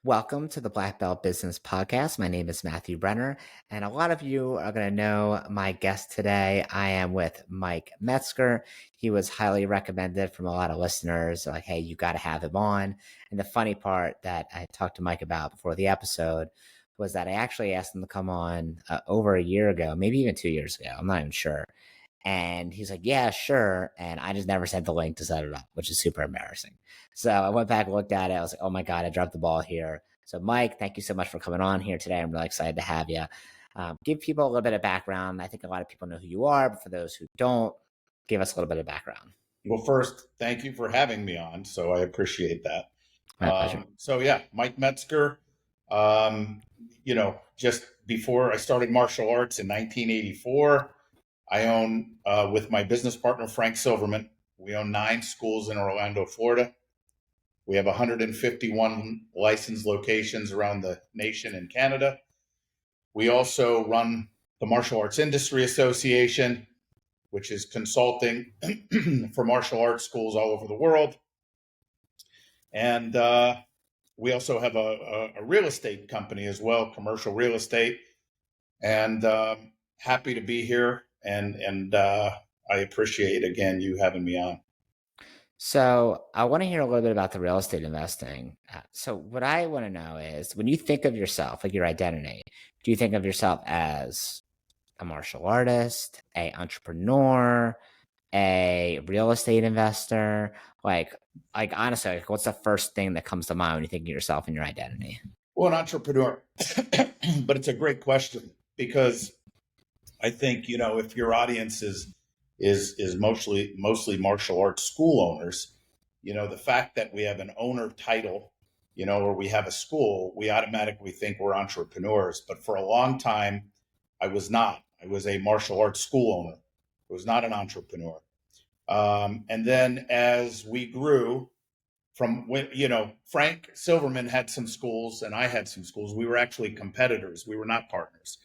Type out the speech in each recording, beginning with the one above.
Welcome to the Black Belt Business Podcast. My name is Matthew Brenner, and a lot of you are going to know my guest today. I am with Mike Metzger. He was highly recommended from a lot of listeners, like, hey, you got to have him on. And the funny part that I talked to Mike about before the episode was that I actually asked him to come on over a year ago, maybe even 2 years ago. I'm not even sure. And he's like, yeah, sure. And I just never sent the link to set it up, which is super embarrassing. So I went back and looked at it. I was like, oh my God, I dropped the ball here. So Mike, thank you so much for coming on here today. I'm really excited to have you. Give people a little bit of background. I think a lot of people know who you are, but for those who don't, give us a little bit of background. Well, first, thank you for having me on. So I appreciate that. My pleasure. Mike Metzger, just before I started martial arts in 1984, I own, with my business partner, Frank Silverman, we own 9 schools in Orlando, Florida. We have 151 licensed locations around the nation and Canada. We also run the Martial Arts Industry Association, which is consulting for martial arts schools all over the world. And we also have a real estate company as well, commercial real estate. And happy to be here. And I appreciate, again, you having me on. So I want to hear a little bit about the real estate investing. So what I want to know is, when you think of yourself, like your identity, do you think of yourself as a martial artist, a entrepreneur, a real estate investor? Like honestly, like, what's the first thing that comes to mind when you think of yourself and your identity? Well, an entrepreneur, but it's a great question, because I think, if your audience is mostly martial arts school owners, the fact that we have an owner title, or we have a school, we automatically think we're entrepreneurs. But for a long time, I was not. I was a martial arts school owner. I was not an entrepreneur. And then as we grew from when, Frank Silverman had some schools and I had some schools, we were actually competitors. We were not partners.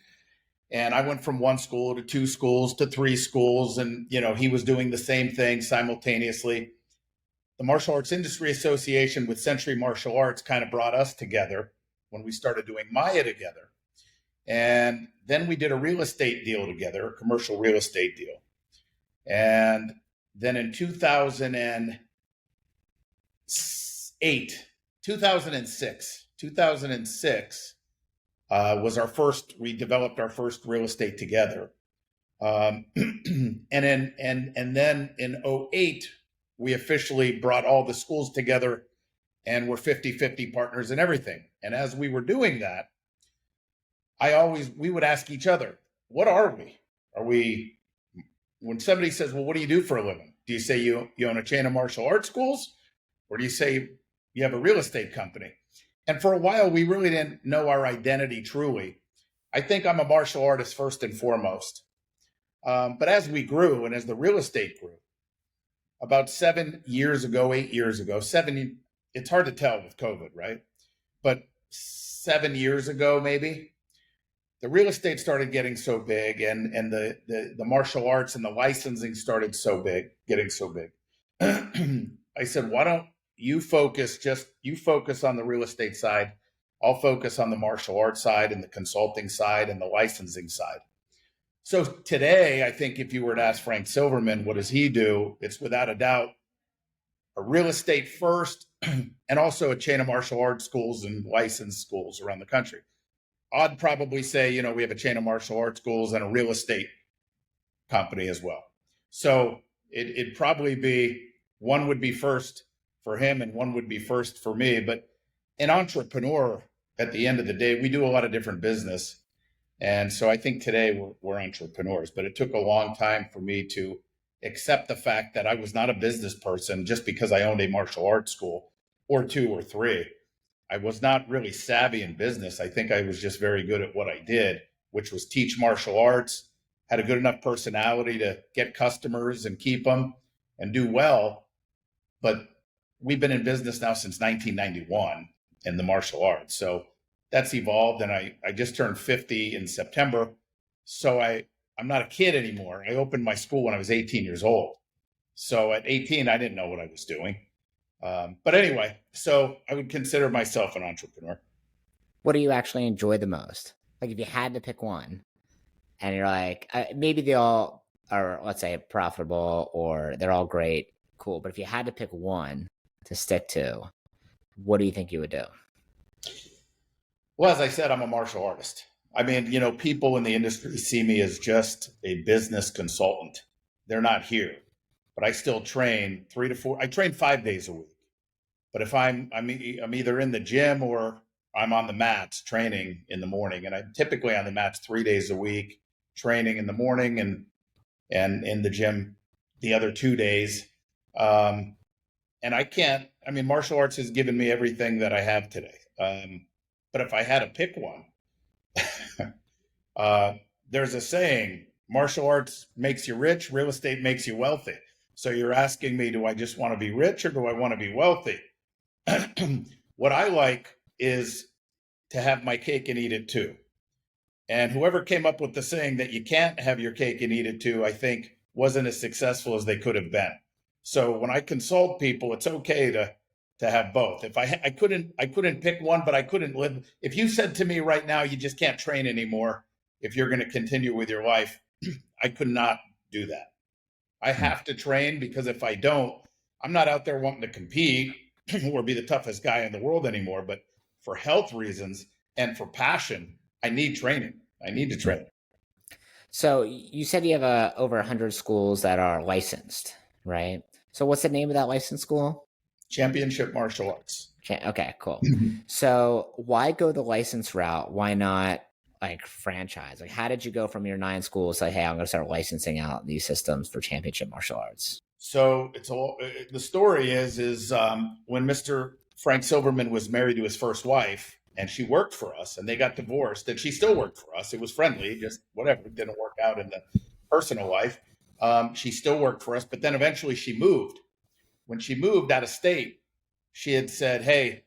And I went from 1 school to 2 schools to 3 schools. And, he was doing the same thing simultaneously. The Martial Arts Industry Association with Century Martial Arts kind of brought us together when we started doing MAIA together. And then we did a real estate deal together, a commercial real estate deal. And then in 2006, was our first, we developed our first real estate together. And then in 2008, we officially brought all the schools together and we're 50-50 partners in everything. And as we were doing that, we would ask each other, what are we? When somebody says, well, what do you do for a living? Do you say you own a chain of martial arts schools? Or do you say you have a real estate company? And for a while, we really didn't know our identity truly. I think I'm a martial artist first and foremost. But as we grew and as the real estate grew, about 7 years ago, 8 years ago, it's hard to tell with COVID, right? But 7 years ago, maybe, the real estate started getting so big and the martial arts and the licensing started getting so big. I said, why don't you focus on the real estate side. I'll focus on the martial arts side and the consulting side and the licensing side. So today, I think if you were to ask Frank Silverman, what does he do? It's without a doubt a real estate first and also a chain of martial arts schools and licensed schools around the country. I'd probably say, we have a chain of martial arts schools and a real estate company as well. So it'd probably be, one would be first for him and one would be first for me. But an entrepreneur, at the end of the day, we do a lot of different business. And so I think today we're entrepreneurs, but it took a long time for me to accept the fact that I was not a business person just because I owned a martial arts school or 2 or 3. I was not really savvy in business. I think I was just very good at what I did, which was teach martial arts, had a good enough personality to get customers and keep them and do well. But we've been in business now since 1991 in the martial arts. So that's evolved. And I just turned 50 in September. So I'm not a kid anymore. I opened my school when I was 18 years old. So at 18, I didn't know what I was doing. But anyway, so I would consider myself an entrepreneur. What do you actually enjoy the most? Like if you had to pick one and you're like, maybe they all are, let's say, profitable or they're all great, cool. But if you had to pick one to stick to, what do you think you would do? Well, as I said, I'm a martial artist. I mean, people in the industry see me as just a business consultant. They're not here, but I still train 3 to 4. I train 5 days a week. But if I'm either in the gym or I'm on the mats training in the morning, and I'm typically on the mats 3 days a week, training in the morning and in the gym the other 2 days. And martial arts has given me everything that I have today. But if I had to pick one, there's a saying, martial arts makes you rich, real estate makes you wealthy. So you're asking me, do I just want to be rich or do I want to be wealthy? What I like is to have my cake and eat it too. And whoever came up with the saying that you can't have your cake and eat it too, I think wasn't as successful as they could have been. So when I consult people, it's okay to have both. If I couldn't pick one, but I couldn't live. If you said to me right now, you just can't train anymore if you're going to continue with your life, I could not do that. I have to train because if I don't, I'm not out there wanting to compete or be the toughest guy in the world anymore. But for health reasons and for passion, I need training. I need to train. So you said you have over 100 schools that are licensed, right? So what's the name of that licensed school? Championship Martial Arts. Okay, cool. So why go the license route? Why not like franchise? Like how did you go from your 9 schools to, hey, I'm going to start licensing out these systems for Championship Martial Arts? So the story is when Mr. Frank Silverman was married to his first wife and she worked for us and they got divorced and she still worked for us. It was friendly, just whatever. It didn't work out in the personal life. She still worked for us, but then eventually she moved. When she moved out of state, she had said, hey,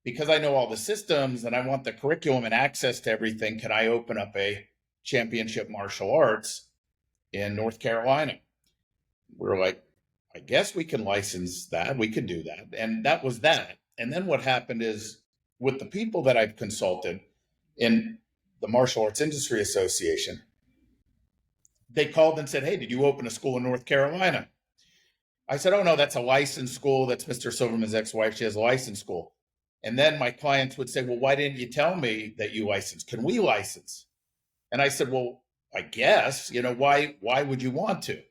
because I know all the systems and I want the curriculum and access to everything, can I open up a Championship Martial Arts in North Carolina? We're like, I guess we can license that. We can do that. And that was that. And then what happened is with the people that I've consulted in the Martial Arts Industry Association, they called and said, hey, did you open a school in North Carolina? I said, oh, no, that's a licensed school. That's Mr. Silverman's ex-wife. She has a licensed school. And then my clients would say, well, why didn't you tell me that you licensed? Can we license? And I said, well, I guess, why would you want to?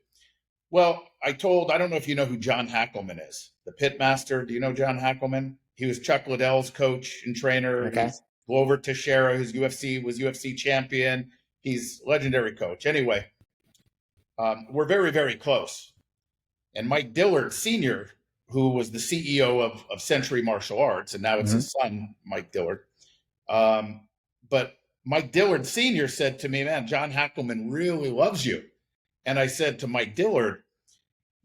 Well, I don't know if you know who John Hackelman is, the pit master. Do you know John Hackelman? He was Chuck Liddell's coach and trainer. Okay. Glover Teixeira, who's was UFC champion. He's legendary coach. Anyway, we're very, very close. And Mike Dillard Sr., who was the CEO of Century Martial Arts, and now it's his son, Mike Dillard. But Mike Dillard Sr. said to me, man, John Hackelman really loves you. And I said to Mike Dillard,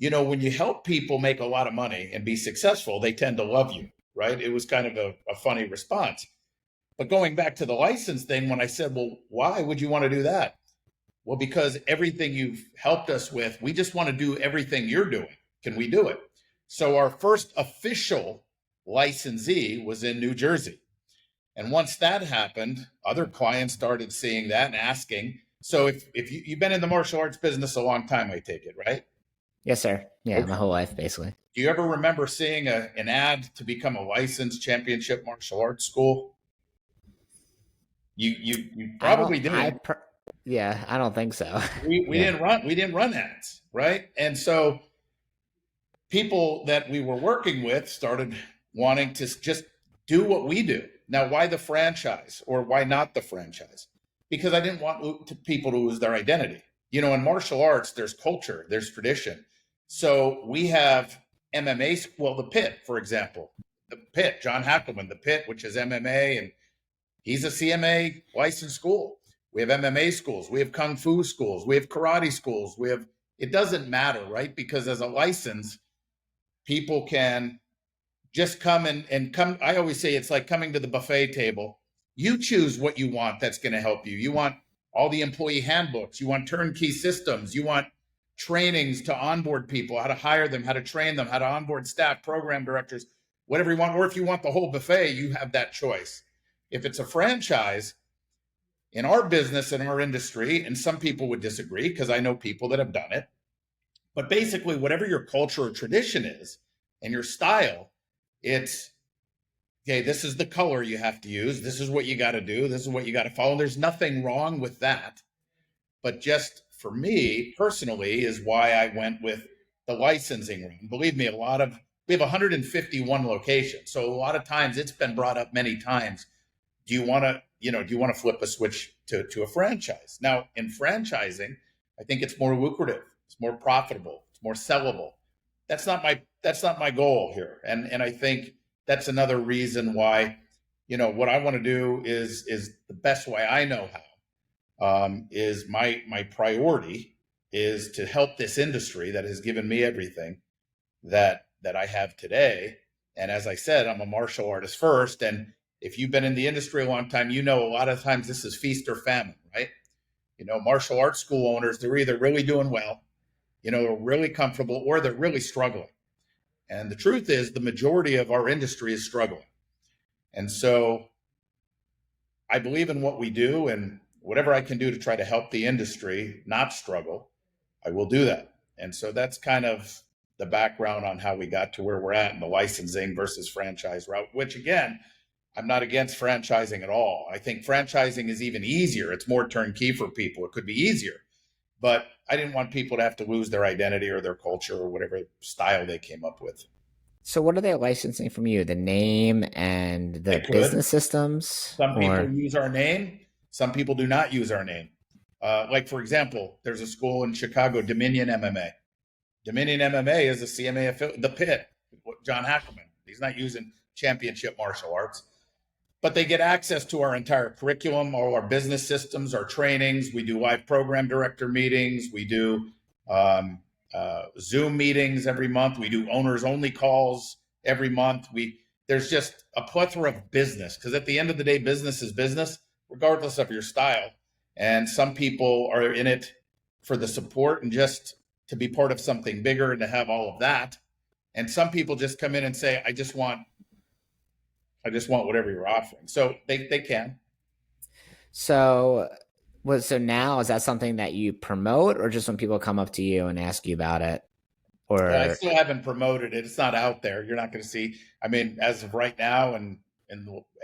when you help people make a lot of money and be successful, they tend to love you, right? It was kind of a funny response. But going back to the license thing, when I said, well, why would you want to do that? Well, because everything you've helped us with, we just want to do everything you're doing. Can we do it? So our first official licensee was in New Jersey. And once that happened, other clients started seeing that and asking. So if you've been in the martial arts business a long time, I take it, right? Yes, sir. Yeah, Okay. My whole life, basically. Do you ever remember seeing an ad to become a licensed Championship Martial Arts school? You probably didn't. Yeah, I don't think so. We didn't run ads, right? And so people that we were working with started wanting to just do what we do. Now, why the franchise or why not the franchise? Because I didn't want people to lose their identity. In martial arts, there's culture, there's tradition. So we have MMA, the Pit, for example, the Pit, John Hackelman, the Pit, which is MMA, and he's a CMA licensed school. We have MMA schools, we have Kung Fu schools, we have karate schools, it doesn't matter, right? Because as a license, people can just come and come. I always say it's like coming to the buffet table. You choose what you want that's going to help you. You want all the employee handbooks. You want turnkey systems. You want trainings to onboard people, how to hire them, how to train them, how to onboard staff, program directors, whatever you want. Or if you want the whole buffet, you have that choice. If it's a franchise, in our business, in our industry, and some people would disagree because I know people that have done it, but basically, whatever your culture or tradition is and your style, it's okay, this is the color you have to use. This is what you got to do. This is what you got to follow. There's nothing wrong with that. But just for me personally is why I went with the licensing room. Believe me, we have 151 locations. So a lot of times it's been brought up many times. Do you want to flip a switch to a franchise? Now, in franchising, I think it's more lucrative. It's more profitable. It's more sellable. That's not my goal here. And I think that's another reason why, what I want to do is the best way I know how. Is my priority is to help this industry that has given me everything that I have today. And as I said, I'm a martial artist first. And if you've been in the industry a long time, a lot of times this is feast or famine, right? Martial arts school owners, they're either really doing well, they're really comfortable, or they're really struggling. And the truth is the majority of our industry is struggling. And so I believe in what we do, and whatever I can do to try to help the industry not struggle, I will do that. And so that's kind of the background on how we got to where we're at in the licensing versus franchise route, which again, I'm not against franchising at all. I think franchising is even easier. It's more turnkey for people. It could be easier, but I didn't want people to have to lose their identity or their culture or whatever style they came up with. So what are they licensing from you? The name and the business systems? Some people use our name. Some people do not use our name. Like, for example, there's a school in Chicago, Dominion MMA. Dominion MMA is a CMA affiliate, the Pit, John Hackelman. He's not using Championship Martial Arts, but they get access to our entire curriculum, all our business systems, our trainings. We do live program director meetings. We do Zoom meetings every month. We do owners only calls every month. There's just a plethora of business, because at the end of the day, business is business, regardless of your style. And some people are in it for the support and just to be part of something bigger and to have all of that. And some people just come in and say, I just want whatever you're offering. So they can. So now is that something that you promote, or just when people come up to you and ask you about it? Or I still haven't promoted it. It's not out there. You're not going to see. I mean, as of right now and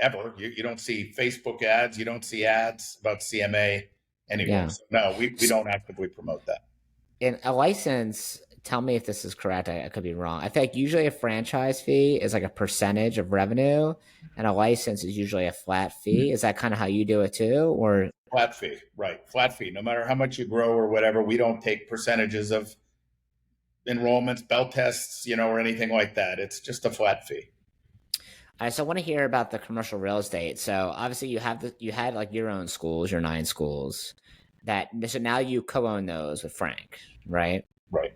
ever, you don't see Facebook ads. You don't see ads about CMA anymore. Yeah. So no, we don't actively promote that. In a license, tell me if this is correct. I could be wrong. I think usually a franchise fee is like a percentage of revenue, and a license is usually a flat fee. Is that kind of how you do it too, or flat fee? Right, flat fee. No matter how much you grow or whatever, we don't take percentages of enrollments, bell tests, or anything like that. It's just a flat fee. All right, so I want to hear about the commercial real estate. So obviously you had like your own schools, your 9 schools. So now you co-own those with Frank, right? Right.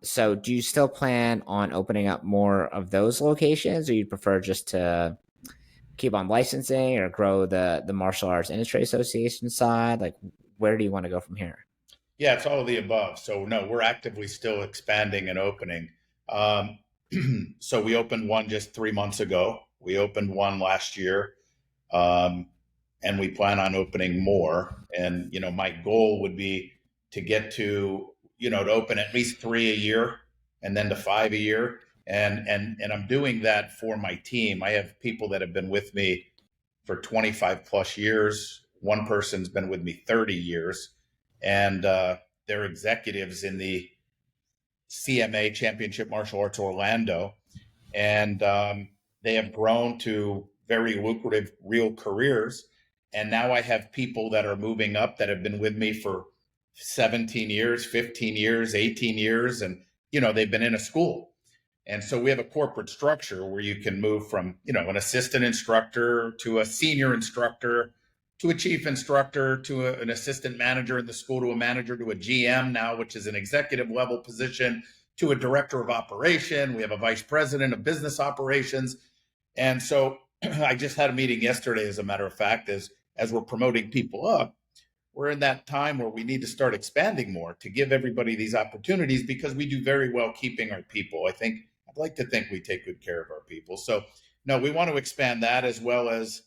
So do you still plan on opening up more of those locations, or you'd prefer just to keep on licensing or grow the Martial Arts Industry Association side? Like, where do you want to go from here? Yeah, it's all of the above. So no, we're actively still expanding and opening. So we opened one just 3 months ago. We opened one last year. And we plan on opening more. And, my goal would be to get to, to open at least 3 a year and then to 5 a year. And I'm doing that for my team. I have people that have been with me for 25 plus years. One person's been with me 30 years, and they're executives in the CMA Championship Martial Arts Orlando. And they have grown to very lucrative real careers. And now I have people that are moving up that have been with me for 17 years, 15 years, 18 years. And, they've been in a school. And so we have a corporate structure where you can move from, an assistant instructor to a senior instructor to a chief instructor to an assistant manager in the school to a manager to a GM now, which is an executive level position, to a director of operation. We have a vice president of business operations. And so I just had a meeting yesterday, as a matter of fact, as we're promoting people up, we're in that time where we need to start expanding more to give everybody these opportunities, because we do very well keeping our people. I think like to think we take good care of our people. So no, we want to expand that as well as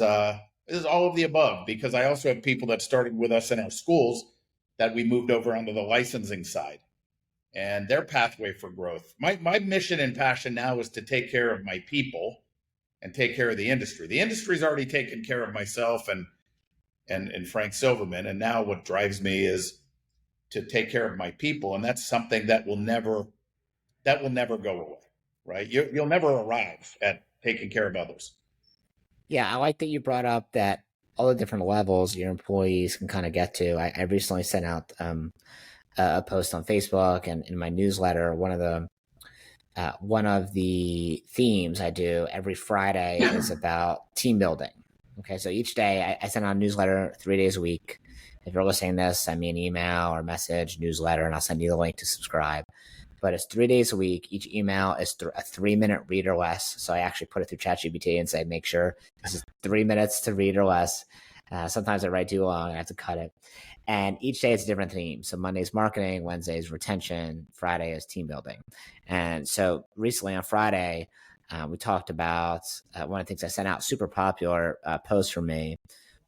all of the above, because I also have people that started with us in our schools that we moved over onto the licensing side and their pathway for growth. My mission and passion now is to take care of my people and take care of the industry. The industry's already taken care of myself and Frank Silverman, and now what drives me is to take care of my people, and that's something that will never go away, right? You'll never arrive at taking care of others. Yeah, I like that you brought up that all the different levels your employees can kind of get to. I recently sent out a post on Facebook and in my newsletter. One of the themes I do every Friday is about team building. Okay, so each day I send out a newsletter 3 days a week. If you're listening to this, send me an email or message, newsletter, and I'll send you the link to subscribe. But it's 3 days a week. Each email is a 3-minute read or less. So I actually put it through ChatGPT and say, make sure this is 3 minutes to read or less. Sometimes I write too long. I have to cut it. And each day it's a different theme. So Monday's marketing, Wednesday's retention, Friday is team building. And so recently on Friday, we talked about one of the things I sent out, super popular post for me,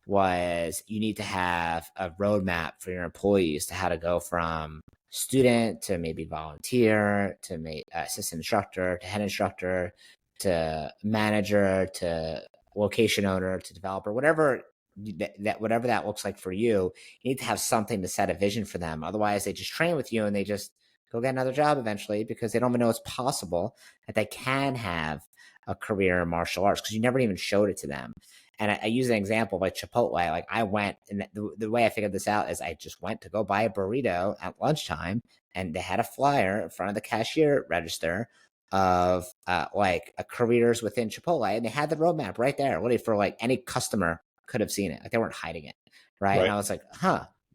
was you need to have a roadmap for your employees to how to go from student to maybe volunteer to assistant instructor to head instructor to manager to location owner to developer, whatever that looks like for you. You need to have something to set a vision for them. Otherwise, they just train with you and they just go get another job eventually because they don't even know it's possible that they can have a career in martial arts because you never even showed it to them. And I use an example like Chipotle. Like I went, and the way I figured this out is I just went to go buy a burrito at lunchtime, and they had a flyer in front of the cashier register of like a careers within Chipotle, and they had the roadmap right there, literally for like any customer could have seen it. Like they weren't hiding it, right? And I was like,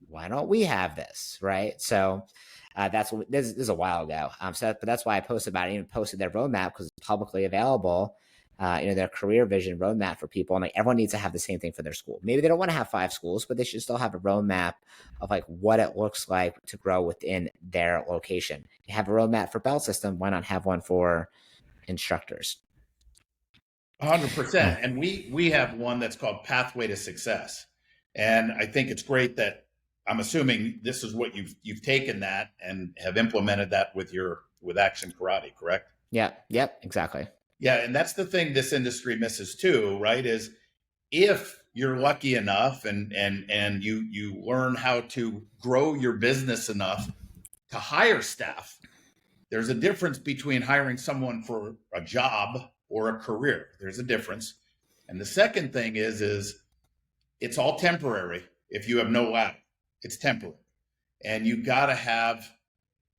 why don't we have this, right? So that's what this is a while ago. But that's why I posted about it. I even posted their roadmap because it's publicly available. Their career vision roadmap for people, and like everyone needs to have the same thing for their school. Maybe they don't want to have 5 schools, but they should still have a roadmap of like what it looks like to grow within their location. You have a roadmap for belt system. Why not have one for instructors? 100%. And we have one that's called Pathway to Success. And I think it's great that I'm assuming this is what you've taken that and have implemented that with Action Karate, correct? Yeah. Yep. Exactly. Yeah. And that's the thing this industry misses too, right? Is if you're lucky enough and you learn how to grow your business enough to hire staff, there's a difference between hiring someone for a job or a career. There's a difference. And the second thing is it's all temporary. If you have no ladder, it's temporary. And you got to have,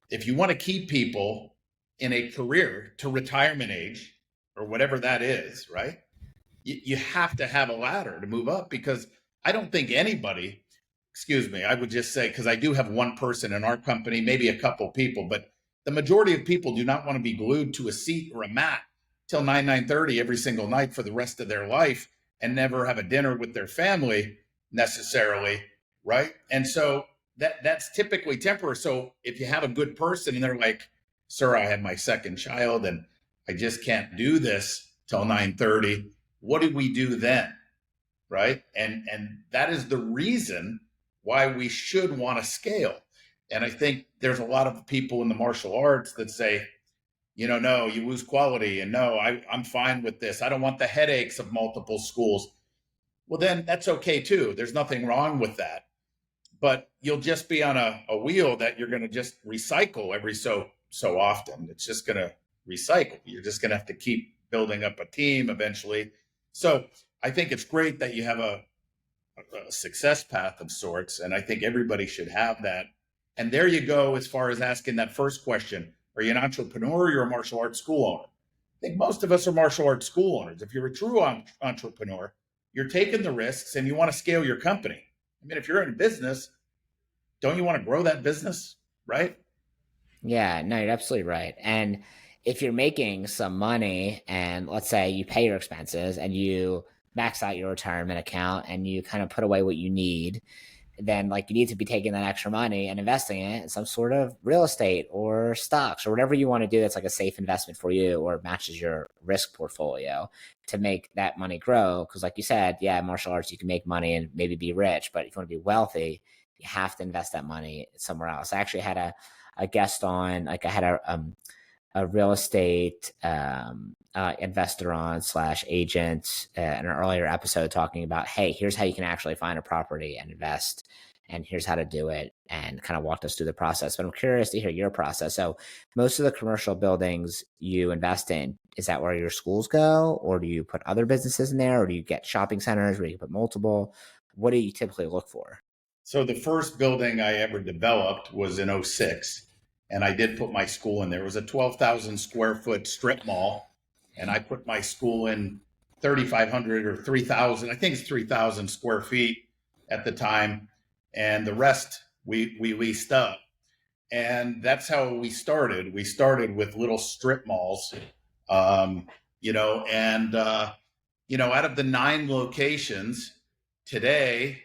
if you want to keep people in a career to retirement age or whatever that is, right? You have to have a ladder to move up, because I don't think anybody, I would just say, because I do have one person in our company, maybe a couple people, but the majority of people do not want to be glued to a seat or a mat till 9:30 every single night for the rest of their life and never have a dinner with their family necessarily, right? And so that's typically temporary. So if you have a good person and they're like, sir, I have my second child and I just can't do this till 9:30, what do we do then, right? And that is the reason why we should want to scale. And I think there's a lot of people in the martial arts that say, no, you lose quality. And no, I'm fine with this. I don't want the headaches of multiple schools. Well, then that's okay too. There's nothing wrong with that. But you'll just be on a wheel that you're going to just recycle every so often. It's just going to recycle. You're just going to have to keep building up a team eventually. So I think it's great that you have a success path of sorts. And I think everybody should have that. And there you go, as far as asking that first question. Are you an entrepreneur or you're a martial arts school owner? I think most of us are martial arts school owners. If you're a true entrepreneur, you're taking the risks and you want to scale your company. I mean, if you're in a business, don't you want to grow that business, right? Yeah, no, you're absolutely right. And if you're making some money and let's say you pay your expenses and you max out your retirement account and you kind of put away what you need, then like you need to be taking that extra money and investing it in some sort of real estate or stocks or whatever you want to do that's like a safe investment for you or matches your risk portfolio to make that money grow. Because like you said, yeah, martial arts, you can make money and maybe be rich, but if you want to be wealthy, you have to invest that money somewhere else. I actually had a guest on, like I had a real estate investor on slash agent in an earlier episode talking about, hey, here's how you can actually find a property and invest, and here's how to do it, and kind of walked us through the process. But I'm curious to hear your process. So most of the commercial buildings you invest in, is that where your schools go, or do you put other businesses in there, or do you get shopping centers where you put multiple? What do you typically look for? So the first building I ever developed was in '06, and I did put my school in there. It was a 12,000 square foot strip mall, and I put my school in 3,500 or 3,000. I think it's 3,000 square feet at the time, and the rest we leased up. And that's how we started. We started with little strip malls, out of the 9 locations today,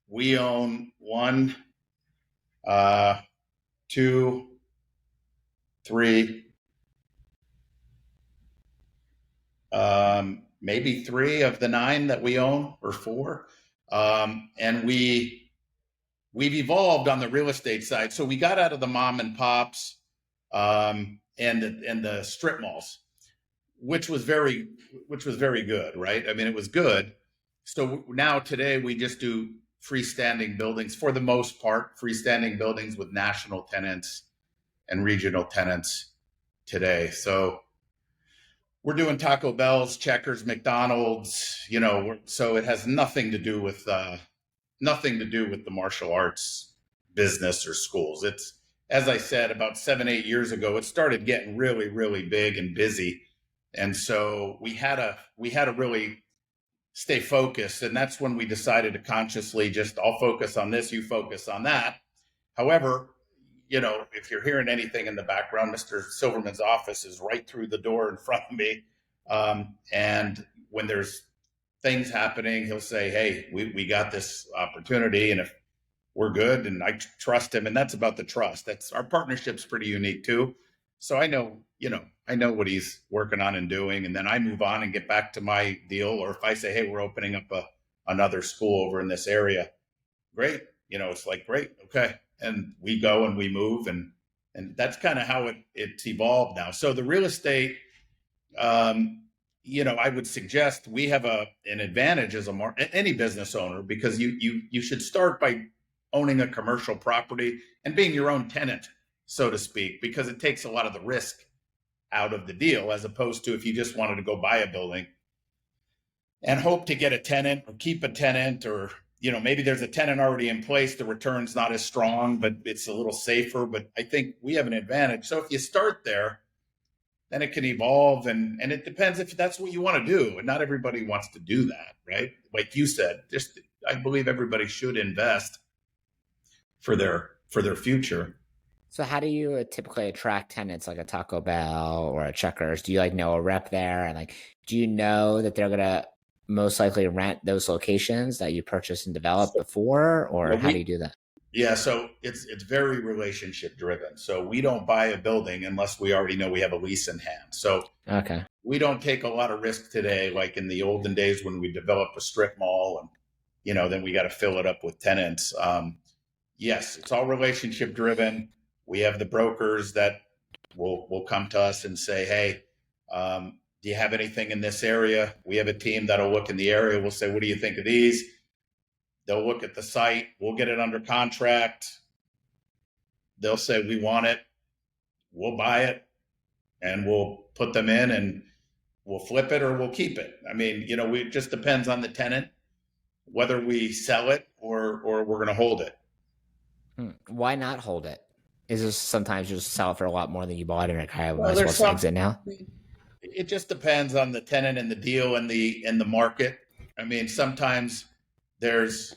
we own 1, 2, 3, maybe 3 of the 9 that we own, or 4. And we've evolved on the real estate side. So we got out of the mom and pops and the strip malls, which was very good, right? I mean, it was good. So now today we just do freestanding buildings, for the most part, freestanding buildings with national tenants and regional tenants today. So we're doing Taco Bell's, Checkers, McDonald's, so it has nothing to do with the martial arts business or schools. It's, as I said, about 7-8 years ago, it started getting really, really big and busy. And so we had to really stay focused. And that's when we decided to consciously just, I'll focus on this, you focus on that. However, if you're hearing anything in the background, Mr. Silverman's office is right through the door in front of me. And when there's things happening, he'll say, hey, we got this opportunity. And if we're good, and I trust him, and that's about the trust. That's, our partnership's pretty unique too. So I know what he's working on and doing, and then I move on and get back to my deal. Or if I say, hey, we're opening up another school over in this area, great. It's like, great, okay. And we go and we move, and that's kind of how it's evolved now. So the real estate, I would suggest we have an advantage as any business owner, because you should start by owning a commercial property and being your own tenant, so to speak, because it takes a lot of the risk out of the deal, as opposed to if you just wanted to go buy a building and hope to get a tenant or keep a tenant, or maybe there's a tenant already in place, the return's not as strong, but it's a little safer. But I think we have an advantage. So if you start there, then it can evolve, and it depends if that's what you want to do. And not everybody wants to do that, right? Like you said, I believe everybody should invest for their future. So how do you typically attract tenants like a Taco Bell or a Checkers? Do you know a rep there, and do you know that they're gonna most likely rent those locations that you purchased and developed before, or how do you do that? Yeah, so it's very relationship driven. So we don't buy a building unless we already know we have a lease in hand. So okay, we don't take a lot of risk today, like in the olden days when we developed a strip mall, and then we got to fill it up with tenants. Yes, it's all relationship driven. We have the brokers that will come to us and say, hey, do you have anything in this area? We have a team that'll look in the area. We'll say, what do you think of these? They'll look at the site. We'll get it under contract. They'll say, we want it. We'll buy it, and we'll put them in, and we'll flip it or we'll keep it. I mean, it just depends on the tenant, whether we sell it or we're going to hold it. Why not hold it? Is this sometimes you just sell it for a lot more than you bought it, and I Well, might as well exit now? It just depends on the tenant and the deal and the market. I mean, sometimes there's,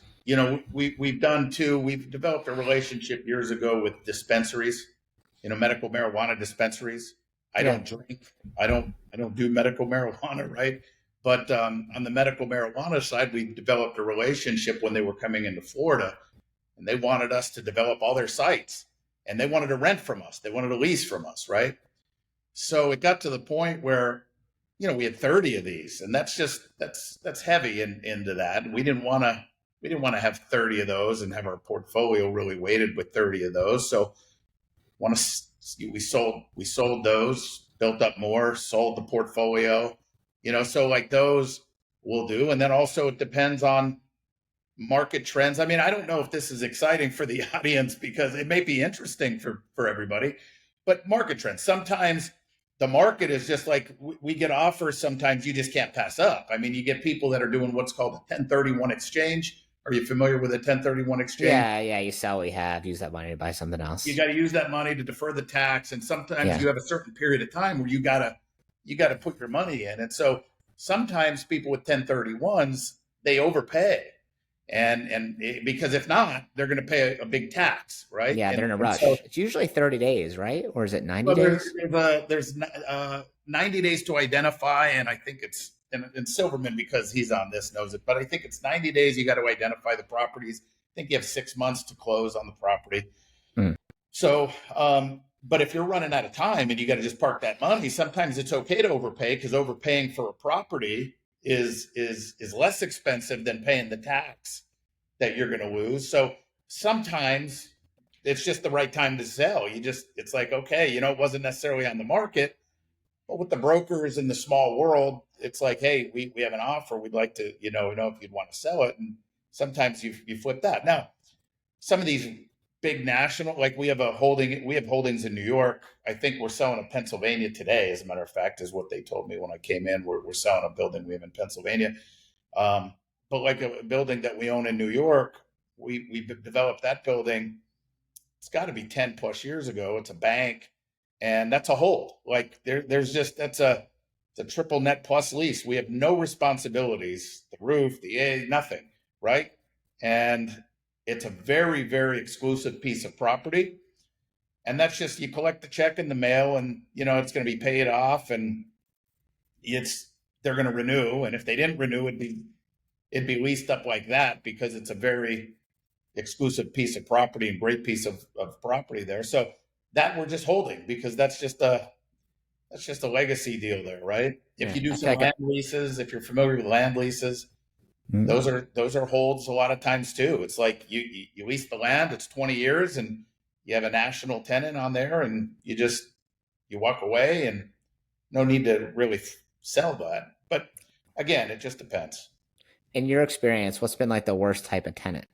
we've developed a relationship years ago with dispensaries, medical marijuana dispensaries. I don't drink. I don't do medical marijuana, right? But on the medical marijuana side, we developed a relationship when they were coming into Florida, and they wanted us to develop all their sites, and they wanted to rent from us. They wanted to lease from us, right? So it got to the point where, we had 30 of these, and that's heavy into that. We didn't want to have 30 of those and have our portfolio really weighted with 30 of those. So we sold those, built up more, sold the portfolio, so like those we'll do. And then also it depends on market trends. I mean, I don't know if this is exciting for the audience because it may be interesting for everybody, but market trends. Sometimes the market is just like we get offers. Sometimes you just can't pass up. I mean, you get people that are doing what's called a 1031 exchange. Are you familiar with a 1031 exchange? Yeah. You sell what you have, use that money to buy something else. You got to use that money to defer the tax, and sometimes you have a certain period of time where you got to put your money in. And so sometimes people with 1031s, they overpay, and because if not, they're going to pay a big tax, right? Yeah, they're in a rush. So, it's usually 30 days, right? Or is it 90 days? There's 90 days to identify, and I think it's and Silverman, because he's on this, knows it, but I think it's 90 days. You got to identify the properties. I think you have 6 months to close on the property. So, but if you're running out of time and you got to just park that money, sometimes it's okay to overpay, because overpaying for a property is less expensive than paying the tax that you're going to lose. So sometimes it's just the right time to sell. It's like, okay, it wasn't necessarily on the market, but with the brokers in the small world, it's like, hey, we have an offer. We'd like to, if you'd want to sell it. And sometimes you flip that. Now, some of these big national, like we have holdings in New York. I think we're selling a Pennsylvania today, as a matter of fact, is what they told me when I came in. We're selling a building we have in Pennsylvania. But like a building that we own in New York, we developed that building. It's got to be 10 plus years ago. It's a bank, and that's a hold. Like that's a triple net plus lease. We have no responsibilities, the roof, nothing, right? And it's a very, very exclusive piece of property. And that's just, you collect the check in the mail, and it's going to be paid off, and they're going to renew. And if they didn't renew, it'd be leased up like that, because it's a very exclusive piece of property and great piece of property there. So that we're just holding, because that's just a legacy deal there, right? If you do some land leases, if you're familiar with land leases, those are holds a lot of times too. It's like you lease the land, it's 20 years, and you have a national tenant on there, and you walk away, and no need to really sell that. But again, it just depends. In your experience, what's been like the worst type of tenant?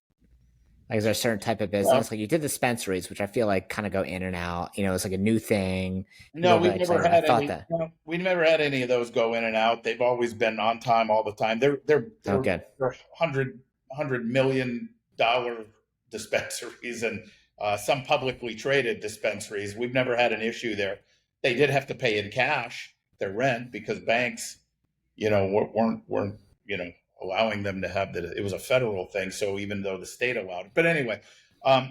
Like, is there a certain type of business? Like, you did dispensaries, which I feel like kind of go in and out. It's like a new thing. No, we've never had any. We never had any of those go in and out. They've always been on time all the time. They're good. They're $100 million dispensaries, and some publicly traded dispensaries. We've never had an issue there. They did have to pay in cash their rent, because banks, weren't allowing them to have it was a federal thing. So even though the state allowed it, but anyway,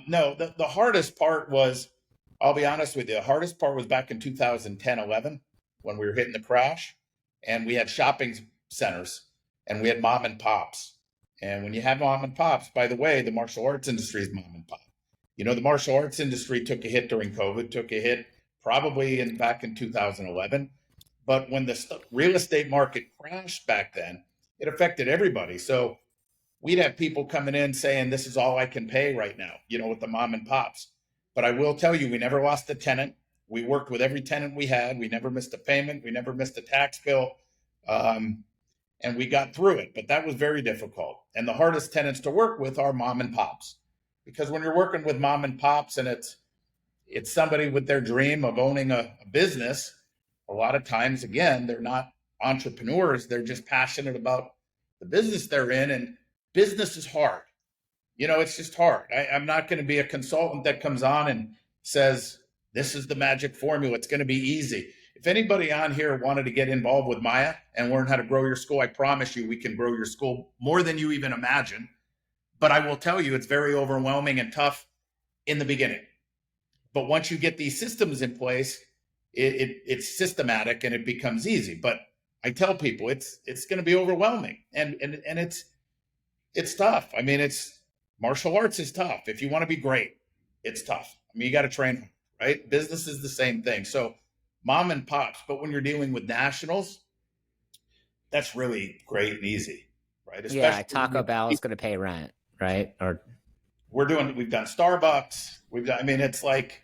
no, the hardest part was, I'll be honest with you, the hardest part was back in 2010, 11, when we were hitting the crash, and we had shopping centers, and we had mom and pops. And when you have mom and pops, by the way, the martial arts industry is mom and pop. The martial arts industry took a hit during COVID, took a hit probably back in 2011. But when the real estate market crashed back then, it affected everybody. So we'd have people coming in saying, this is all I can pay right now, with the mom and pops. But I will tell you, we never lost a tenant. We worked with every tenant we had. We never missed a payment. We never missed a tax bill. And we got through it. But that was very difficult. And the hardest tenants to work with are mom and pops. Because when you're working with mom and pops, and it's somebody with their dream of owning a business, a lot of times, again, they're not entrepreneurs. They're just passionate about the business they're in, and business is hard. It's just hard. I'm not going to be a consultant that comes on and says, this is the magic formula, it's going to be easy. If anybody on here wanted to get involved with MAIA and learn how to grow your school, I promise you we can grow your school more than you even imagine. But I will tell you, it's very overwhelming and tough in the beginning. But once you get these systems in place, it's systematic and it becomes easy. But I tell people it's going to be overwhelming, and it's tough. I mean, it's martial arts is tough. If you want to be great, it's tough. I mean, you got to train, right? Business is the same thing. So mom and pops, but when you're dealing with nationals, that's really great and easy, right? Yeah, Especially when Taco Bell is going to pay rent, right? Or we've done Starbucks. I mean, it's like,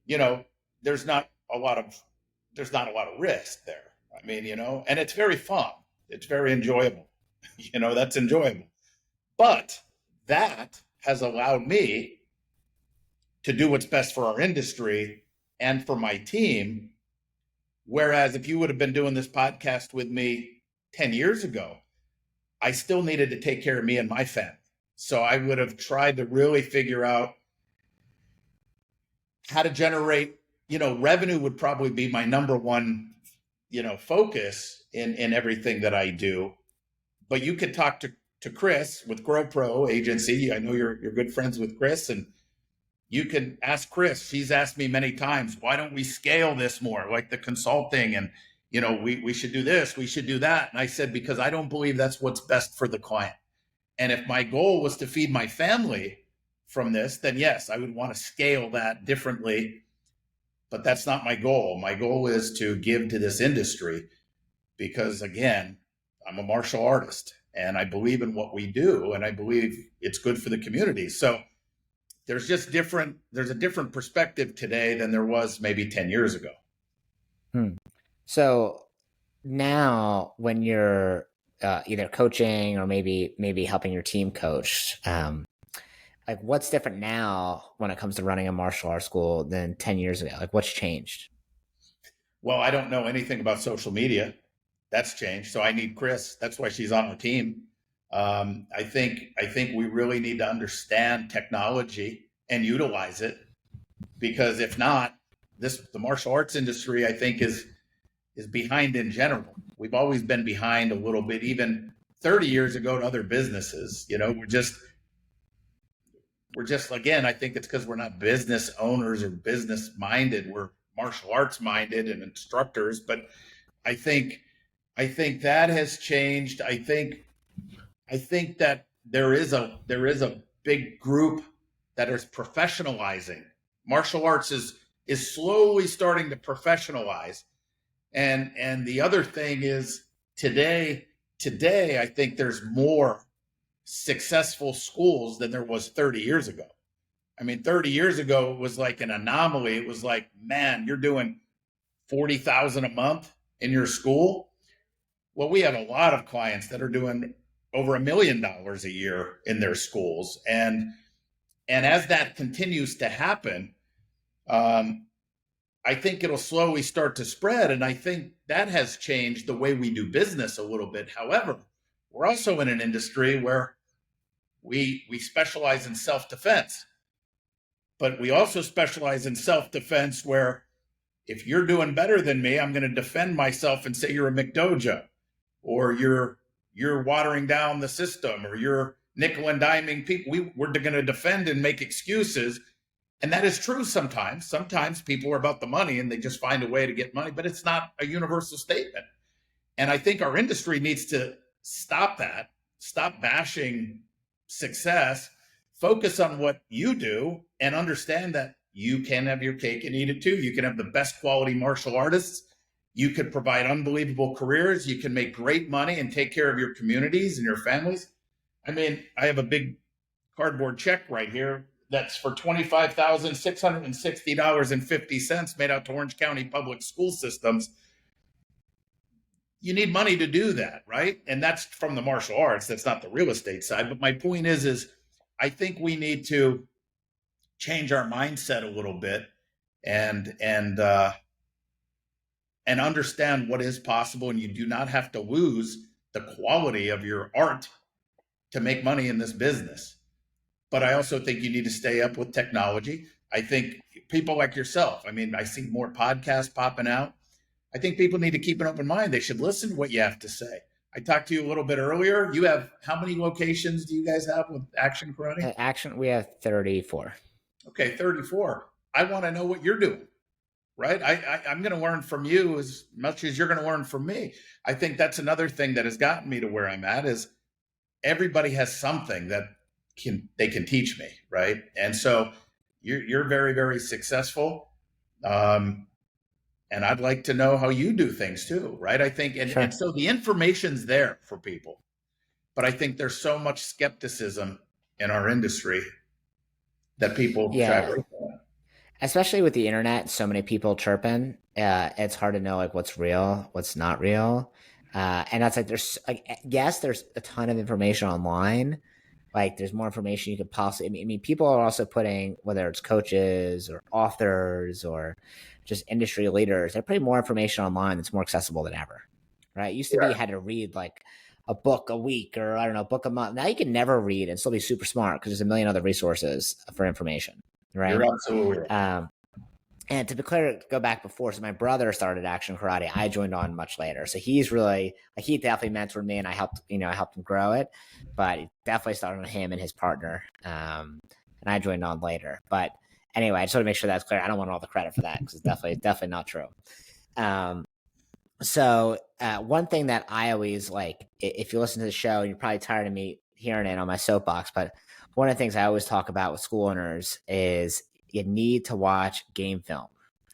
you know, there's not a lot of, there's not a lot of risk there. I mean, and it's very fun. It's very enjoyable. That's enjoyable. But that has allowed me to do what's best for our industry and for my team. Whereas if you would have been doing this podcast with me 10 years ago, I still needed to take care of me and my family. So I would have tried to really figure out how to generate, revenue would probably be my number one, focus in everything that I do. But you could talk to Chris with GrowPro Agency. I know you're good friends with Chris, and you can ask Chris. She's asked me many times, why don't we scale this more, like the consulting, and we should do this, we should do that. And I said, because I don't believe that's what's best for the client. And if my goal was to feed my family from this, then yes, I would want to scale that differently. But that's not my goal. My goal is to give to this industry because, again, I'm a martial artist and I believe in what we do and I believe it's good for the community. So there's a different perspective today than there was maybe 10 years ago. So now when you're either coaching or maybe helping your team coach, like what's different now when it comes to running a martial arts school than 10 years ago? Like what's changed? Well, I don't know anything about social media. That's changed. So I need Chris. That's why she's on the team. I think we really need to understand technology and utilize it, because if not, the martial arts industry, I think, is behind in general. We've always been behind a little bit, even 30 years ago to other businesses. We're just, again, I think it's because we're not business owners or business minded. We're martial arts minded and instructors. But I think that has changed. I think that there is a big group that is professionalizing. Martial arts is slowly starting to professionalize. And the other thing is today, I think there's more successful schools than there was 30 years ago. I mean, 30 years ago, it was like an anomaly. It was like, man, you're doing 40,000 a month in your school. Well, we have a lot of clients that are doing over $1 million a year in their schools. And as that continues to happen, I think it'll slowly start to spread. And I think that has changed the way we do business a little bit. However, we're also in an industry where we specialize in self-defense, but we also specialize in self-defense where if you're doing better than me, I'm going to defend myself and say you're a McDojo, or you're watering down the system, or you're nickel and diming people. We're going to defend and make excuses. And that is true sometimes. Sometimes people are about the money and they just find a way to get money, but it's not a universal statement. And I think our industry needs to stop that, stop bashing success, focus on what you do, and understand that you can have your cake and eat it too. You can have the best quality martial artists. You could provide unbelievable careers. You can make great money and take care of your communities and your families. I mean, I have a big cardboard check right here that's for $25,660.50 made out to Orange County Public School Systems. You need money to do that, right? And that's from the martial arts. That's not the real estate side. But my point is I think we need to change our mindset a little bit and understand what is possible. And you do not have to lose the quality of your art to make money in this business. But I also think you need to stay up with technology. I think people like yourself, I mean, I see more podcasts popping out. I think people need to keep an open mind. They should listen to what you have to say. I talked to you a little bit earlier. You have, how many locations do you guys have with Action Karate? We have 34. Okay, 34. I want to know what you're doing. right? I'm going to learn from you as much as you're going to learn from me. I think that's another thing that has gotten me to where I'm at is everybody has something that they can teach me, right? And so you're very, very successful. And I'd like to know how you do things too, right? I think, and Sure. so the information's there for people, but I think there's so much skepticism in our industry that people shy Yeah. away from. Especially with the internet, so many people chirping, it's hard to know like what's real, what's not real. And that's like there's like yes, there's a ton of information online. Like there's more information you could possibly. I mean, people are also putting whether it's coaches or authors or just industry leaders, they're putting more information online that's more accessible than ever. Right? It used to be you Correct. had to read like a book a week or I don't know, a book a month. Now you can never read and still be super smart because there's a million other resources for information. You're Right? absolutely right. Um, and to be clear, go back before. So my brother started action karate. I joined on much later. So he's really like he definitely mentored me, and I helped him grow it. But it definitely started with him and his partner. And I joined on later. But anyway, I just want to make sure that's clear. I don't want all the credit for that because it's definitely not true. Um, one thing that I always like, if you listen to the show, and you're probably tired of me hearing it on my soapbox, but one of the things I always talk about with school owners is you need to watch game film.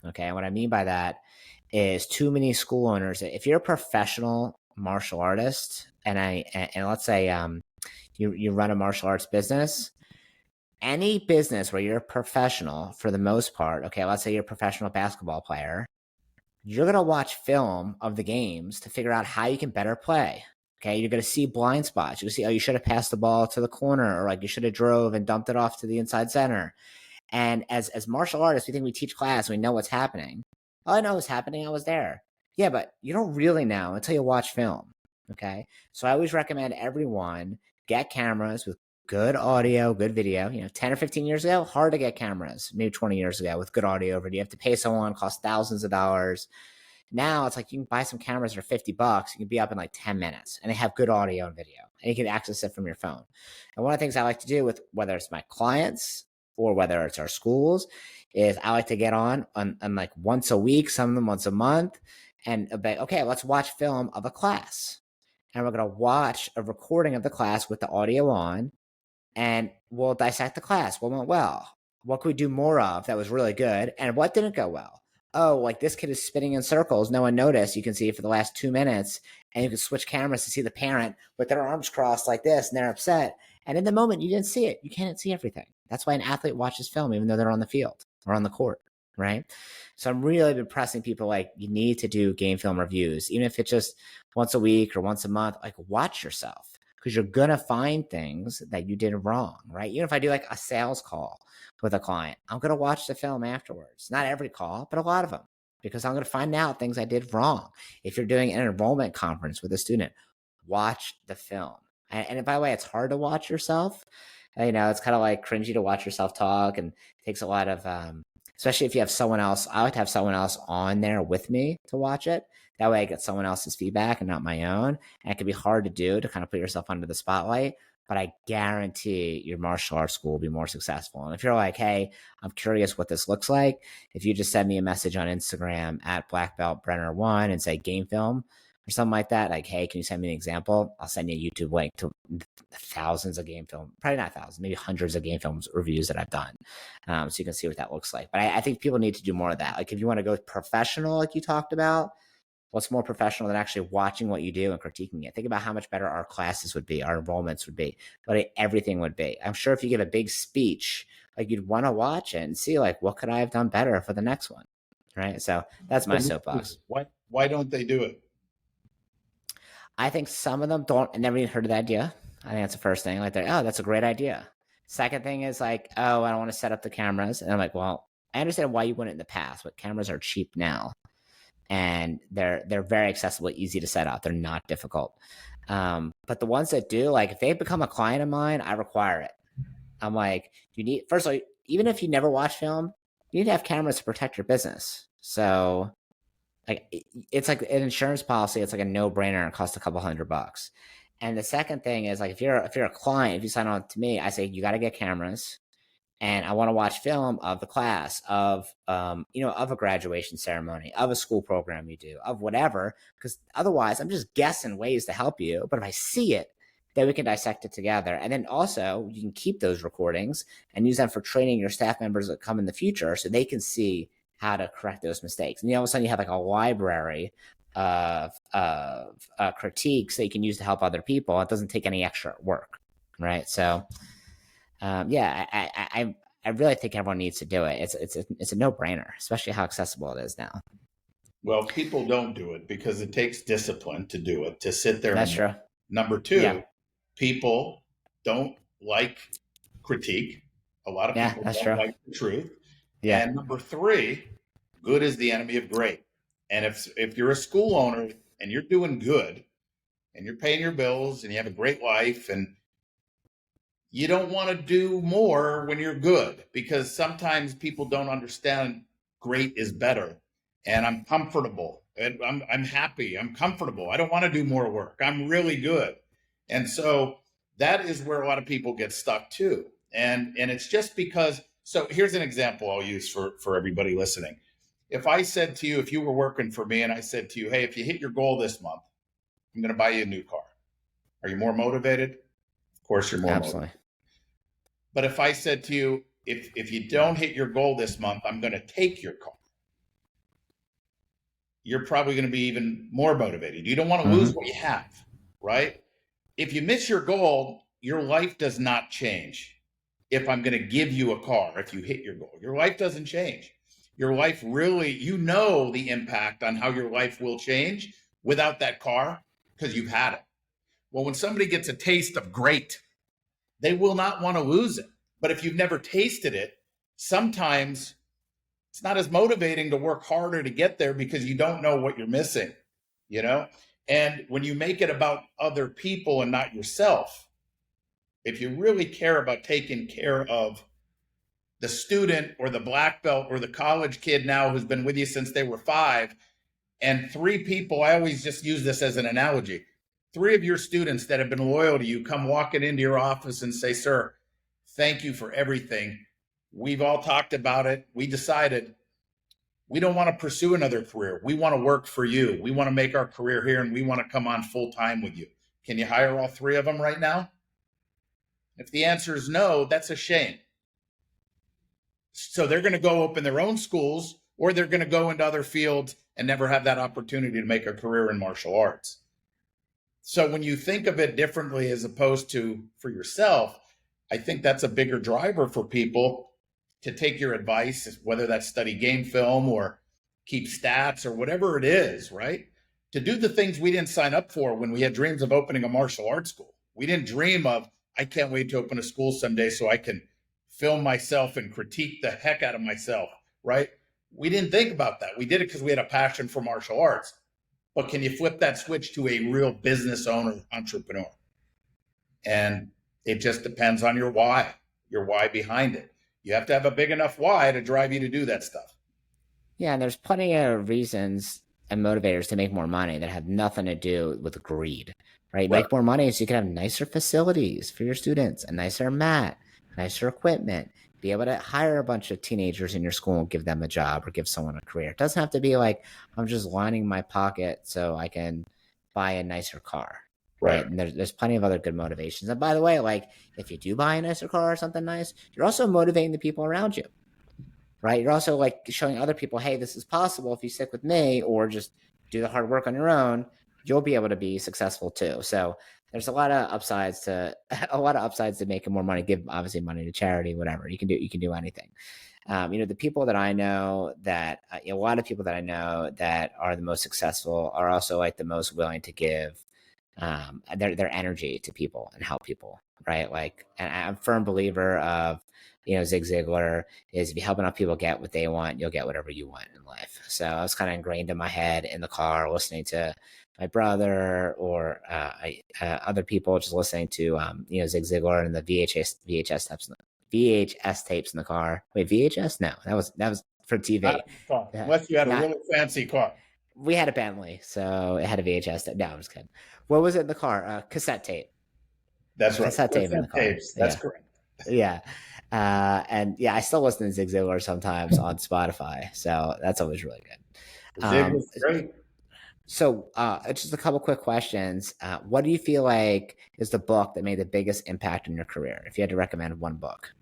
Okay. And what I mean by that is too many school owners. If you're a professional martial artist and let's say, you run a martial arts business, any business where you're a professional for the most part, okay, let's say you're a professional basketball player, you're going to watch film of the games to figure out how you can better play. Okay, you're going to see blind spots. You're going to see, oh, you should have passed the ball to the corner, or like you should have drove and dumped it off to the inside center. And as martial artists, we think we teach class, we know what's happening. Oh, I know what's happening. I was there. Yeah, but you don't really know until you watch film. Okay, so I always recommend everyone get cameras with good audio, good video. 10 or 15 years ago, hard to get cameras. Maybe 20 years ago with good audio video. You have to pay someone, cost thousands of dollars. Now it's like you can buy some cameras for $50. You can be up in like 10 minutes and they have good audio and video and you can access it from your phone. And one of the things I like to do with whether it's my clients or whether it's our schools is I like to get on like once a week, some of them once a month, and okay, let's watch film of a class. And we're going to watch a recording of the class with the audio on and we'll dissect the class. What went well? What could we do more of that was really good? And what didn't go well? Oh, like this kid is spinning in circles. No one noticed. You can see it for the last 2 minutes. And you can switch cameras to see the parent with their arms crossed like this and they're upset. And in the moment, you didn't see it. You can't see everything. That's why an athlete watches film, even though they're on the field or on the court, right? So I'm really been pressing people like, you need to do game film reviews, even if it's just once a week or once a month, like watch yourself because you're going to find things that you did wrong, right? Even if I do like a sales call with a client, I'm going to watch the film afterwards. Not every call, but a lot of them, because I'm going to find out things I did wrong. If you're doing an enrollment conference with a student, watch the film. And by the way, it's hard to watch yourself. It's kind of like cringy to watch yourself talk and it takes a lot of, especially if you have someone else. I like to have someone else on there with me to watch it. That way I get someone else's feedback and not my own. And it can be hard to do to kind of put yourself under the spotlight, but I guarantee your martial arts school will be more successful. And if you're like, hey, I'm curious what this looks like, if you just send me a message on Instagram at blackbeltbrenner1 and say game film or something like that, like, hey, can you send me an example? I'll send you a YouTube link to thousands of game film, probably not thousands, maybe hundreds of game films reviews that I've done. So you can see what that looks like. But I think people need to do more of that. Like if you want to go professional, like you talked about, what's more professional than actually watching what you do and critiquing it? Think about how much better our classes would be, our enrollments would be, but everything would be. I'm sure if you give a big speech, like you'd want to watch it and see like, what could I have done better for the next one? Right. So that's my soapbox. Why don't they do it? I think some of them don't. I never even heard of the idea. I think that's the first thing. Like, oh, that's a great idea. Second thing is like, oh, I don't want to set up the cameras. And I'm like, well, I understand why you wouldn't in the past, but cameras are cheap now. And they're very accessible, easy to set up. They're not difficult. But the ones that do, like if they become a client of mine, I require it. I'm like, you need, first of all, even if you never watch film, you need to have cameras to protect your business. So like it's like an insurance policy. It's like a no brainer. It costs a couple $100. And the second thing is like, if you're a client, if you sign on to me, I say, you got to get cameras and I want to watch film of the class, of of a graduation ceremony, of a school program you do, of whatever, because otherwise I'm just guessing ways to help you. But if I see it, then we can dissect it together. And then also you can keep those recordings and use them for training your staff members that come in the future so they can see how to correct those mistakes. And all of a sudden you have like a library of critiques that you can use to help other people. It doesn't take any extra work, right? So I really think everyone needs to do it. It's a no-brainer, especially how accessible it is now. Well, people don't do it because it takes discipline to do it, to sit there. That's true. Number two, people don't like critique. A lot of people don't like the truth. Yeah. And number three, good is the enemy of great. And if you're a school owner and you're doing good and you're paying your bills and you have a great life, and you don't want to do more when you're good, because sometimes people don't understand great is better. And I'm comfortable and I'm happy. I'm comfortable. I don't want to do more work. I'm really good. And so that is where a lot of people get stuck too. And it's just because, so here's an example I'll use for everybody listening. If I said to you, if you were working for me and I said to you, hey, if you hit your goal this month, I'm going to buy you a new car. Are you more motivated? Of course you're more motivated. But if I said to you, if you don't hit your goal this month, I'm going to take your car, you're probably going to be even more motivated. You don't want to lose what you have, right? If you miss your goal, your life does not change. If I'm going to give you a car, if you hit your goal, your life doesn't change. Your life really, the impact on how your life will change without that car because you've had it. Well, when somebody gets a taste of great, they will not want to lose it. But if you've never tasted it, sometimes it's not as motivating to work harder to get there because you don't know what you're missing, And when you make it about other people and not yourself, if you really care about taking care of the student or the black belt or the college kid now who's been with you since they were 5, and 3 people, I always just use this as an analogy, 3 of your students that have been loyal to you come walking into your office and say, sir, thank you for everything. We've all talked about it. We decided we don't want to pursue another career. We want to work for you. We want to make our career here and we want to come on full time with you. Can you hire all 3 of them right now? If the answer is no, that's a shame. So they're going to go open their own schools, or they're going to go into other fields and never have that opportunity to make a career in martial arts. So when you think of it differently as opposed to for yourself, I think that's a bigger driver for people to take your advice, whether that's study game film or keep stats or whatever it is, right? To do the things we didn't sign up for when we had dreams of opening a martial arts school. We didn't dream of, I can't wait to open a school someday so I can film myself and critique the heck out of myself, right? We didn't think about that. We did it because we had a passion for martial arts. But can you flip that switch to a real business owner, entrepreneur? And it just depends on your why behind it. You have to have a big enough why to drive you to do that stuff. Yeah, and there's plenty of reasons and motivators to make more money that have nothing to do with greed, right? Make more money so you can have nicer facilities for your students, a nicer mat, nicer equipment, be able to hire a bunch of teenagers in your school and give them a job or give someone a career. It doesn't have to be like, I'm just lining my pocket so I can buy a nicer car. Right. And there's plenty of other good motivations. And by the way, like if you do buy a nicer car or something nice, you're also motivating the people around you. Right. You're also like showing other people, hey, this is possible if you stick with me or just do the hard work on your own, you'll be able to be successful too. So there's a lot of upsides to making more money. Give obviously money to charity, whatever you can do anything. The people that I know that a lot of people that I know that are the most successful are also like the most willing to give their energy to people and help people, right? Like, and I'm a firm believer of, Zig Ziglar is if you help enough people get what they want, you'll get whatever you want in life. So I was kind of ingrained in my head in the car, listening to my brother or other people, just listening to, Zig Ziglar and the VHS tapes in the car. Wait, VHS? No, that was for TV. Unless you had a really fancy car. We had a Bentley, so it had a VHS tape. No, I'm just kidding. What was it in the car? Cassette tape. That's right. Cassette tape in the car. That's correct. Yeah. And yeah, I still listen to Zig Ziglar sometimes on Spotify. So that's always really good. Zig was great. So just a couple quick questions. What do you feel like is the book that made the biggest impact in your career? If you had to recommend one book.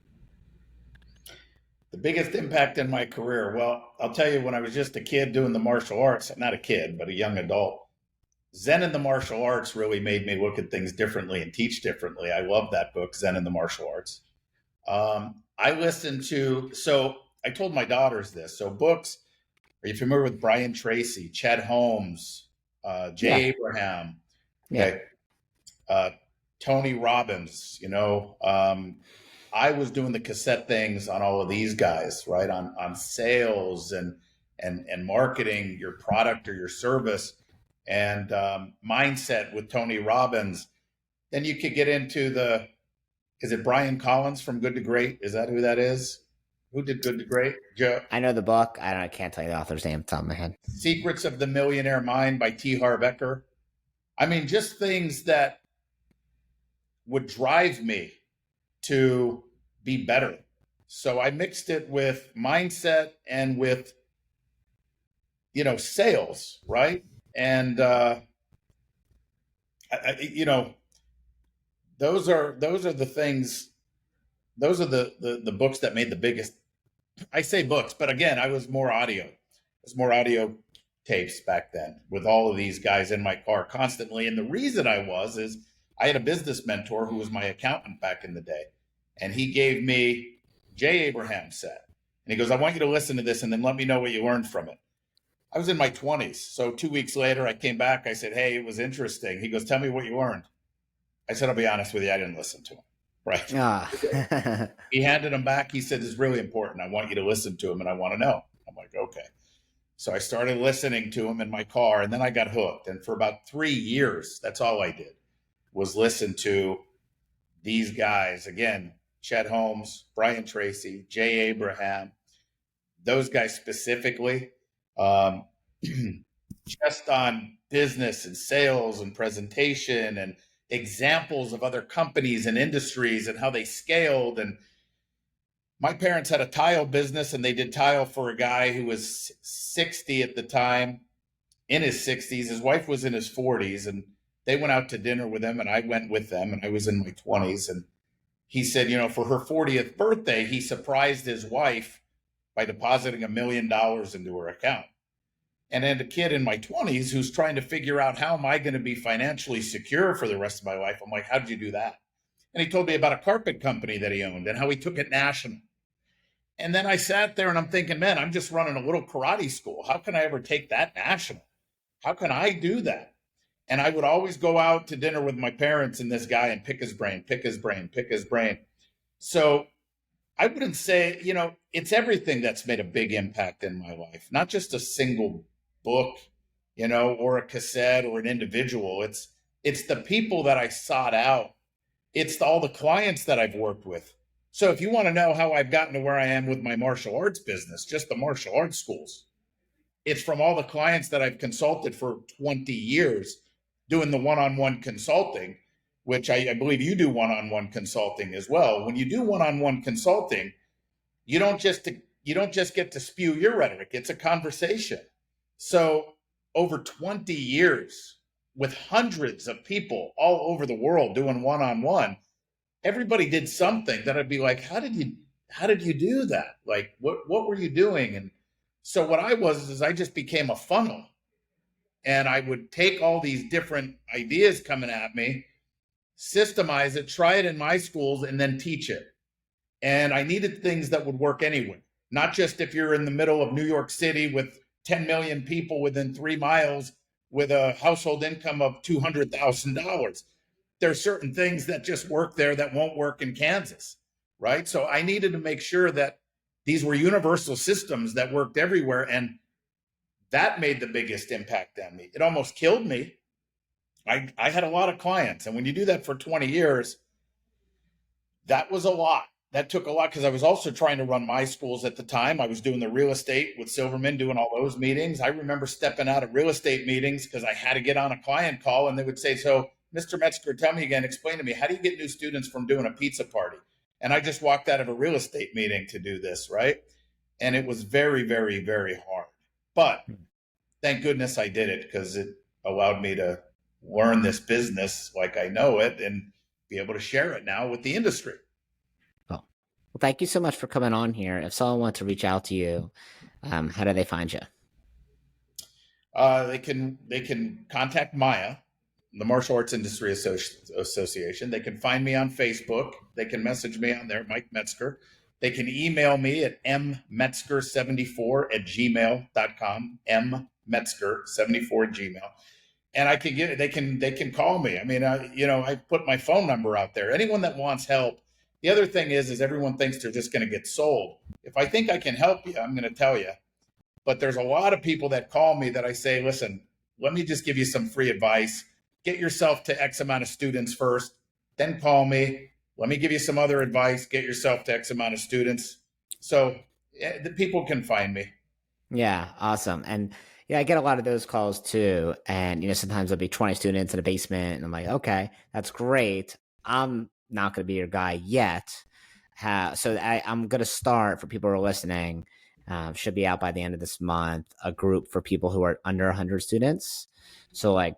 The biggest impact in my career. Well, I'll tell you, when I was just a kid doing the martial arts, not a kid, but a young adult, Zen and the martial arts really made me look at things differently and teach differently. I love that book, Zen and the martial arts. I listened to, so I told my daughters this. So books, are you familiar with Brian Tracy, Chet Holmes, Yeah. Jay Abraham? Yeah. Okay. uh, Tony Robbins, I was doing the cassette things on all of these guys, right? On sales and marketing your product or your service, and mindset with Tony Robbins. Then you could get into is it Brian Collins from Good to Great? Is that who that is? Who did Good to Great? Joe. I know the book. I can't tell you the author's name off the top of my head. Secrets of the Millionaire Mind by T. Harv Eker. I mean, just things that would drive me to be better. So I mixed it with mindset and with, sales, right? And those are the things. Those are the books that made the biggest. I say books, but again, I was more audio. It was more audio tapes back then with all of these guys in my car constantly. And the reason is I had a business mentor who was my accountant back in the day. And he gave me Jay Abraham set. And he goes, I want you to listen to this and then let me know what you learned from it. I was in my 20s. So 2 weeks later, I came back. I said, hey, it was interesting. He goes, tell me what you learned. I said, I'll be honest with you. I didn't listen to him. Right. He handed him back. He said, it's really important. I want you to listen to him and I want to know. I'm like, okay. So I started listening to him in my car and then I got hooked. And for about 3 years, that's all I did was listen to these guys. Again, Chet Holmes, Brian Tracy, Jay Abraham, those guys specifically, just on business and sales and presentation and examples of other companies and industries and how they scaled. And my parents had a tile business and they did tile for a guy who was 60 at the time, in his 60s. His wife was in his 40s and they went out to dinner with him and I went with them and I was in my 20s. And he said, for her 40th birthday, he surprised his wife by depositing $1 million into her account. And then a kid in my 20s who's trying to figure out, how am I going to be financially secure for the rest of my life? I'm like, how did you do that? And he told me about a carpet company that he owned and how he took it national. And then I sat there and I'm thinking, man, I'm just running a little karate school. How can I ever take that national? How can I do that? And I would always go out to dinner with my parents and this guy and pick his brain. So I wouldn't say, it's everything that's made a big impact in my life, not just a single book, or a cassette or an individual. It's the people that I sought out. It's all the clients that I've worked with. So if you want to know how I've gotten to where I am with my martial arts business, just the martial arts schools, it's from all the clients that I've consulted for 20 years doing the one-on-one consulting, which I believe you do one-on-one consulting as well. When you do one-on-one consulting, you don't just get to spew your rhetoric. It's a conversation. So over 20 years with hundreds of people all over the world doing one-on-one, everybody did something that I'd be like, how did you do that? Like, what were you doing? And so what I just became a funnel. And I would take all these different ideas coming at me, systemize it, try it in my schools, and then teach it. And I needed things that would work anywhere, not just if you're in the middle of New York City with 10 million people within 3 miles with a household income of $200,000. There's certain things that just work there that won't work in Kansas, right? So I needed to make sure that these were universal systems that worked everywhere. And that made the biggest impact on me. It almost killed me. I had a lot of clients. And when you do that for 20 years, that was a lot. That took a lot because I was also trying to run my schools at the time. I was doing the real estate with Silverman, doing all those meetings. I remember stepping out of real estate meetings because I had to get on a client call and they would say, so Mr. Metzger, tell me again, explain to me, how do you get new students from doing a pizza party And I just walked out of a real estate meeting to do this, right? And it was very, very, very hard. But thank goodness I did it, because it allowed me to learn this business like I know it and be able to share it now with the industry. Well, thank you so much for coming on here. If someone wants to reach out to you, how do they find you? They can contact MAIA, the Martial Arts Industry Association. They can find me on Facebook. They can message me on there, Mike Metzger. They can email me at mmetzger74@gmail.com, mmetzger74@gmail. And I can get, they can call me. I mean, I put my phone number out there. Anyone that wants help. The other thing is everyone thinks they're just going to get sold. If I think I can help you, I'm going to tell you. But there's a lot of people that call me that I say, listen, let me just give you some free advice. Get yourself to X amount of students first, then call me. Let me give you some other advice. Get yourself to X amount of students. So the people can find me. Yeah, awesome. And yeah, I get a lot of those calls too. And sometimes there'll be 20 students in a basement, and I'm like, okay, that's great. I'm not going to be your guy yet. So I'm going to start, for people who are listening, should be out by the end of this month, a group for people who are under 100 students. So I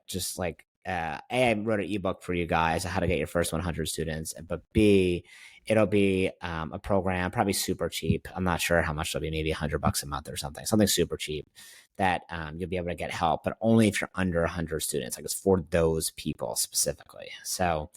wrote an ebook for you guys on how to get your first 100 students, but B, it'll be a program, probably super cheap. I'm not sure how much it'll be, maybe $100 a month or something super cheap, that you'll be able to get help, but only if you're under 100 students. Like, it's for those people specifically. So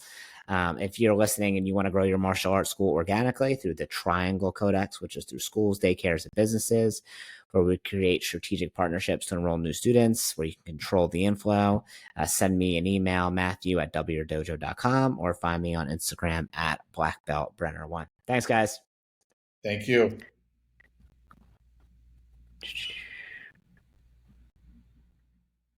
if you're listening and you want to grow your martial arts school organically through the Triangle Codex, which is through schools, daycares, and businesses, where we create strategic partnerships to enroll new students, where you can control the inflow, send me an email, matthew@wdojo.com, or find me on Instagram at blackbeltbrenner1. Thanks, guys. Thank you.